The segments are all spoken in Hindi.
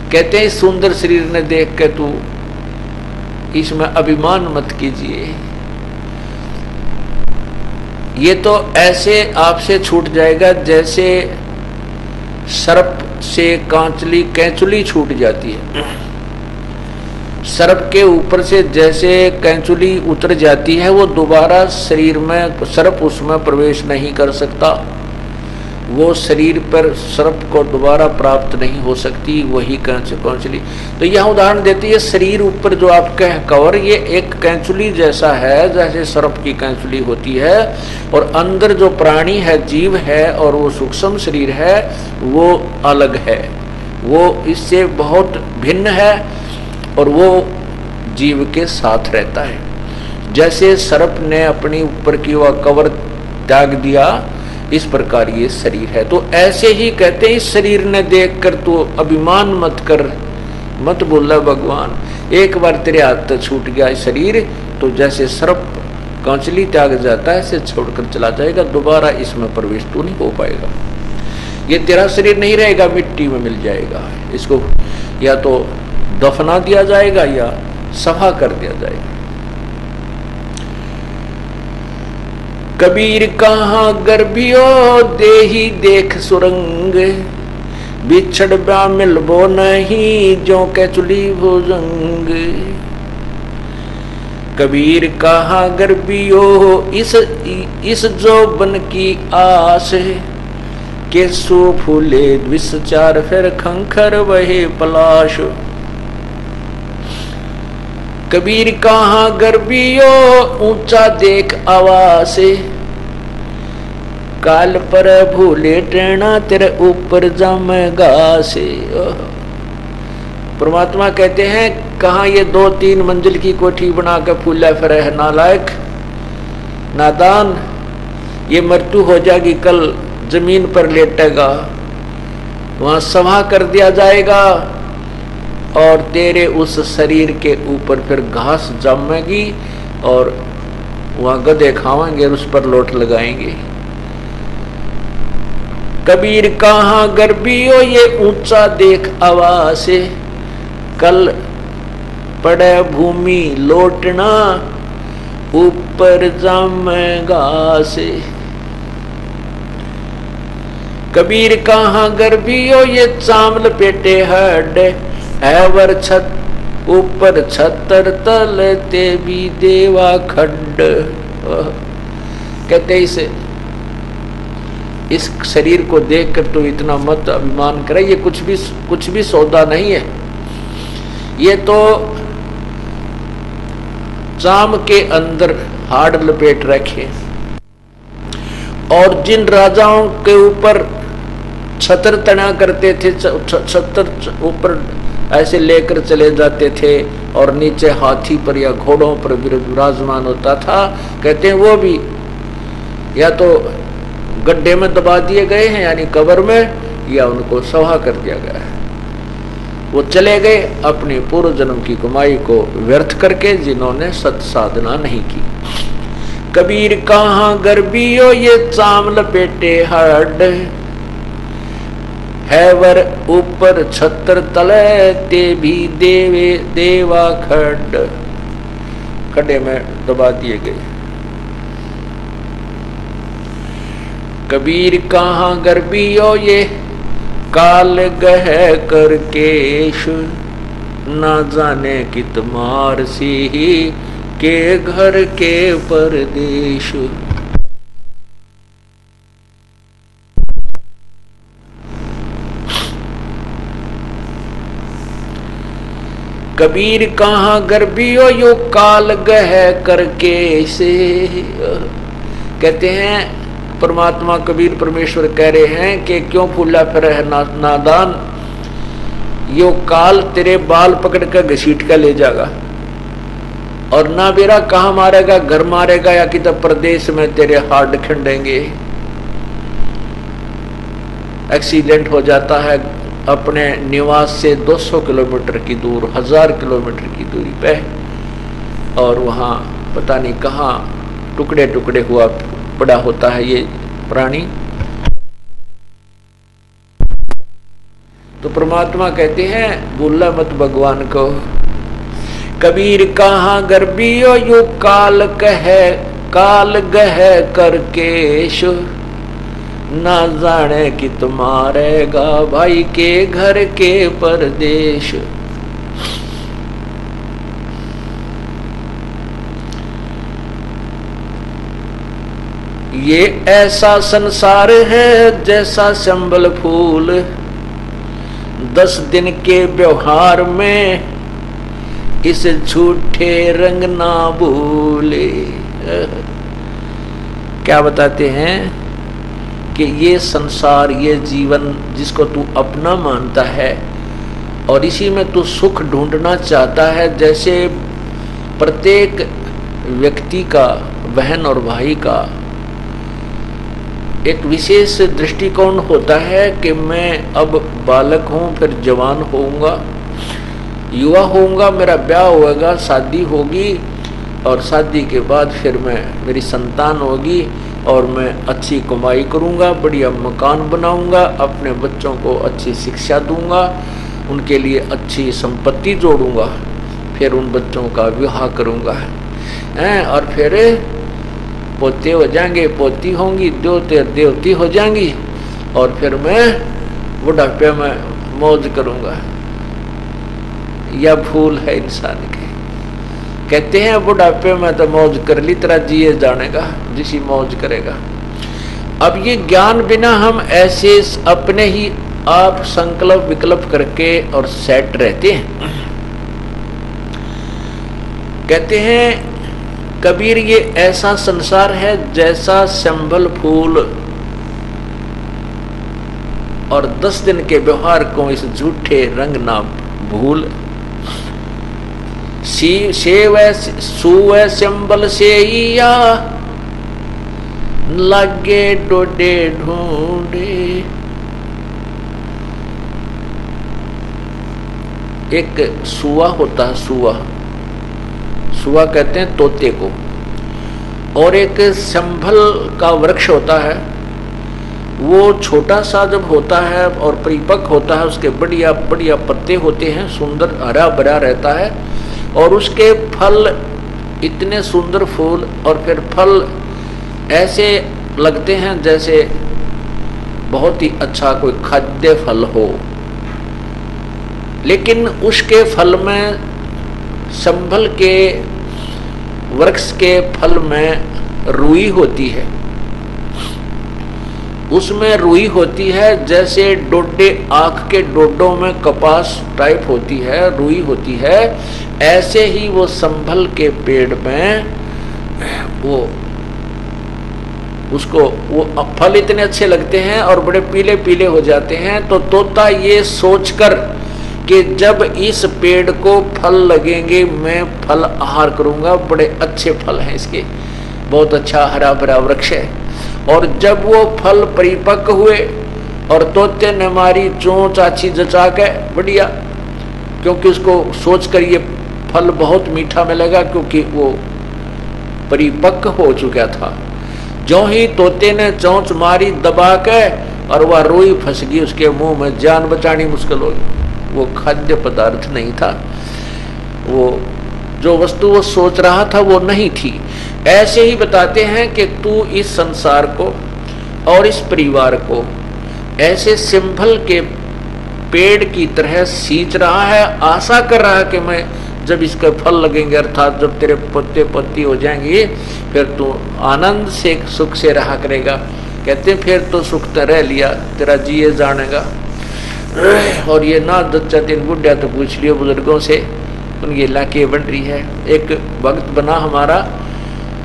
कहते हैं इस सुंदर शरीर ने देख के तू इसमें अभिमान मत कीजिए, ये तो ऐसे आपसे छूट जाएगा जैसे सर्प से कांचली कैंचुली छूट जाती है। सर्प के ऊपर से जैसे कैंचुली उतर जाती है, वो दोबारा शरीर में सर्प उसमें प्रवेश नहीं कर सकता, वो शरीर पर सर्प को दोबारा प्राप्त नहीं हो सकती, वही कैंचुली। तो यह उदाहरण देती है, शरीर ऊपर जो आपका है कवर, ये एक कैंचुली जैसा है, जैसे सर्प की कैंचुली होती है, और अंदर जो प्राणी है, जीव है, और वो सूक्ष्म शरीर है, वो अलग है, वो इससे बहुत भिन्न है, और वो जीव के साथ रहता है। जैसे सर्प ने अपनी ऊपर की वह कवर त्याग दिया, इस प्रकार ये शरीर है। तो ऐसे ही कहते हैं, इस शरीर ने देखकर तो अभिमान मत कर, मत बोला भगवान, एक बार तेरे हाथ से छूट गया शरीर तो जैसे सर्प कांचली त्याग जाता है, इसे छोड़कर चला जाएगा, दोबारा इसमें प्रवेश तो नहीं हो पाएगा। ये तेरा शरीर नहीं रहेगा, मिट्टी में मिल जाएगा, इसको या तो दफना दिया जाएगा या सफा कर दिया जाएगा। कबीर कहाँ गर्भियो देही देख सुरंग, बिछड़ ब्या मिलबो नहीं जो कैचुली भुजंग। कबीर कहाँ गर्भियो इस जोबन की आस, के सो फूले विषचार फिर खंखर वहे पलाश। कबीर कहाँ गर्भियो ऊंचा देख आवासे, काल पर भूले टेना तेरे ऊपर जमेगा से। परमात्मा कहते हैं, कहाँ ये 2-3 मंजिल की कोठी बना के फूला फिर है नालायक नादान, ये मृत्यु हो जाएगी, कल जमीन पर लेटेगा, वहां सभा कर दिया जाएगा, और तेरे उस शरीर के ऊपर फिर घास जमेगी, और वहां गधे खाएंगे, उस पर लोट लगाएंगे। कबीर कहाँ गर्भियो ये ऊंचा देख आवासे, कल पड़े भूमि लोटना ऊपर जमेगा से। कबीर कहाँ गर्भियो ये चामल पेटे हड, हैवर छत ऊपर छतर तलते भी देवा खंड। कहते इस शरीर को देखकर तो इतना मत अभिमान करे, ये कुछ भी सौदा नहीं है, ये तो चाम के अंदर हाड़ लपेट रखे। और जिन राजाओं के ऊपर छतर तना करते थे, छतर ऊपर ऐसे लेकर चले जाते थे, और नीचे हाथी पर या घोड़ों पर विराजमान होता था, कहते हैं वो भी या तो गड्ढे में दबा दिए गए हैं, यानी कब्र में, या उनको सवा कर दिया गया है। वो चले गए अपने पूर्व जन्म की कमाई को व्यर्थ करके, जिन्होंने सत साधना नहीं की। कबीर कहाँ गर्भियो ये चाम लपेटे हड, हैवर ऊपर छत्र तले ते भी देवा खड। खड्डे में दबा दिए गए। कबीर कहाँ गर्भियो ये काल गह कर केश, ना जाने कित मार सी के घर के परदेश। कबीर कहाँ गर्भियो यो काल गह करके से। कहते हैं परमात्मा कबीर परमेश्वर कह रहे हैं कि क्यों फूला फिर है नादान, यो काल तेरे बाल पकड़ कर घसीट कर ले जाएगा, और ना बेरा कहाँ मारेगा, घर मारेगा या किधर प्रदेश में तेरे हाथ खंडेंगे। एक्सीडेंट हो जाता है अपने निवास से 200 किलोमीटर की दूर, 1000 किलोमीटर की दूरी पे, और वहाँ पता नहीं कहाँ टुकड़े टुकड़े हुआ पड़ा होता है ये प्राणी। तो परमात्मा कहते हैं भूला मत भगवान को। कबीर कहाँ गर्बियो यू काल गह करकेश, ना जाने कि तुम्हारेगा भाई के घर के परदेश। ये ऐसा संसार है जैसा संबल फूल, 10 दिन के व्यवहार में इस झूठे रंग ना भूले। क्या बताते हैं कि ये संसार, ये जीवन जिसको तू अपना मानता है और इसी में तू सुख ढूंढना चाहता है, जैसे प्रत्येक व्यक्ति का, बहन और भाई का एक विशेष दृष्टिकोण होता है कि मैं अब बालक हूँ, फिर जवान होऊंगा, युवा होऊंगा, मेरा ब्याह होगा, शादी होगी और शादी के बाद फिर मेरी संतान होगी और मैं अच्छी कमाई करूंगा, बढ़िया मकान बनाऊंगा, अपने बच्चों को अच्छी शिक्षा दूंगा, उनके लिए अच्छी संपत्ति जोड़ूंगा, फिर उन बच्चों का विवाह करूंगा और फिर पोते हो जाएंगे, पोती होंगी, देवते देवती हो जाएंगी और फिर मैं बुढ़ापे में मौज करूंगा। यह भूल है इंसान के। कहते हैं बुढ़ापे में तो मौज कर ली, तेरा जिए जानेगा जिसी मौज करेगा। अब ये ज्ञान बिना हम ऐसे अपने ही आप संकल्प विकल्प करके और सेट रहते हैं। कहते हैं कबीर ये ऐसा संसार है जैसा संभल फूल, और 10 दिन के व्यवहार को इस झूठे रंग ना भूल। सुवै संबल से या लगे डोडे ढूंढे। एक सुआ होता है, सुआ कहते हैं तोते को, और एक संभल का वृक्ष होता है, वो छोटा सा जब होता है और परिपक्व होता है, उसके बढ़िया बढ़िया पत्ते होते हैं, सुंदर हरा भरा रहता है और उसके फल इतने सुंदर फूल और फिर फल ऐसे लगते हैं जैसे बहुत ही अच्छा कोई खाद्य फल हो। लेकिन उसके फल में, संभल के वृक्ष के फल में रुई होती है, उसमें रुई होती है जैसे डोडे, आँख के डोडों में कपास टाइप होती है, रुई होती है, ऐसे ही वो संभल के पेड़ में वो उसको वो फल इतने अच्छे लगते हैं और बड़े पीले पीले हो जाते हैं। तो तोता ये सोचकर कि जब इस पेड़ को फल लगेंगे मैं फल आहार करूंगा, बड़े अच्छे फल हैं इसके, बहुत अच्छा हरा भरा वृक्ष है। और जब वो फल परिपक्व हुए और तोते ने मारी चोंच आछी जचा के बढ़िया, क्योंकि उसको सोचकर ये फल बहुत मीठा मिलेगा क्योंकि वो परिपक्व हो चुका था। जो ही तोते ने चोंच मारी दबा के और वह रुई फंस गई उसके मुंह में, जान बचानी मुश्किल हो गई। वो खाद्य पदार्थ नहीं था, वो जो वस्तु वो सोच रहा था वो नहीं थी। ऐसे ही बताते हैं कि तू इस संसार को और इस परिवार को ऐसे सिंभल के पेड़ की तरह सींच रहा है, आशा कर रहा है कि मैं जब इसके फल लगेंगे, अर्थात जब तेरे पत्ते पत्ती हो जाएंगे, फिर तू आनंद से सुख से रहा करेगा। कहते फिर तो सुख तो रह लिया, तेरा जिए जानेगा। और ये ना 2-4 बुढ़िया तो पूछ लियो बुजुर्गों से, उनकी इलाके बन रही है। एक भक्त बना हमारा,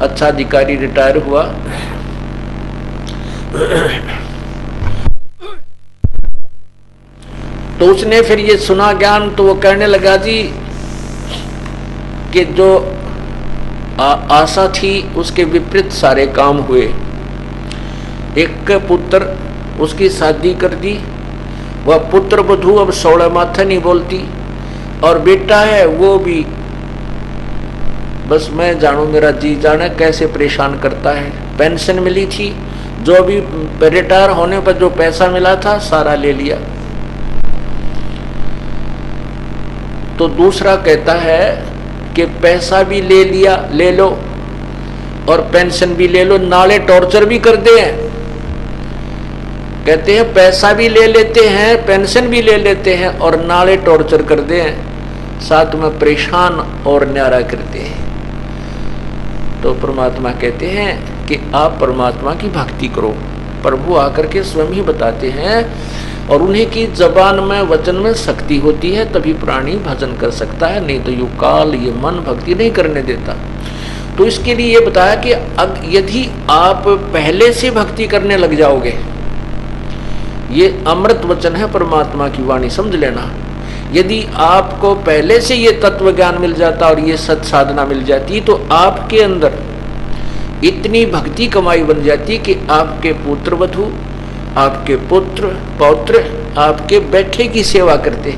अच्छा अधिकारी, रिटायर हुआ, तो उसने फिर ये सुना ज्ञान, तो वो कहने लगा जी कि जो आशा थी उसके विपरीत सारे काम हुए। एक पुत्र, उसकी शादी कर दी, वह पुत्र वधू अब 16 माथा नहीं बोलती, और बेटा है वो भी बस मैं जानू, मेरा जी जाने कैसे परेशान करता है। पेंशन मिली थी, जो अभी रिटायर होने पर जो पैसा मिला था सारा ले लिया। तो दूसरा कहता है कि पैसा भी ले लिया, ले लो, और पेंशन भी ले लो, नाले टॉर्चर भी कर दे। कहते हैं पैसा भी ले लेते हैं, पेंशन भी ले लेते हैं, और नाले टॉर्चर कर दे, साथ में परेशान और न्यारा करते हैं। तो परमात्मा कहते हैं कि आप परमात्मा की भक्ति करो। प्रभु आकर के स्वयं ही बताते हैं, और उन्हीं की जबान में, वचन में शक्ति होती है, तभी प्राणी भजन कर सकता है, नहीं तो यू काल, ये मन भक्ति नहीं करने देता। तो इसके लिए ये बताया कि यदि आप पहले से भक्ति करने लग जाओगे, ये अमृत वचन है परमात्मा की वाणी, समझ लेना। यदि आपको पहले से ये तत्व ज्ञान मिल जाता और ये सत साधना मिल जाती, तो आपके अंदर इतनी भक्ति कमाई बन जाती कि आपके पुत्र वधु, आपके पुत्र पौत्र आपके बैठे की सेवा करते।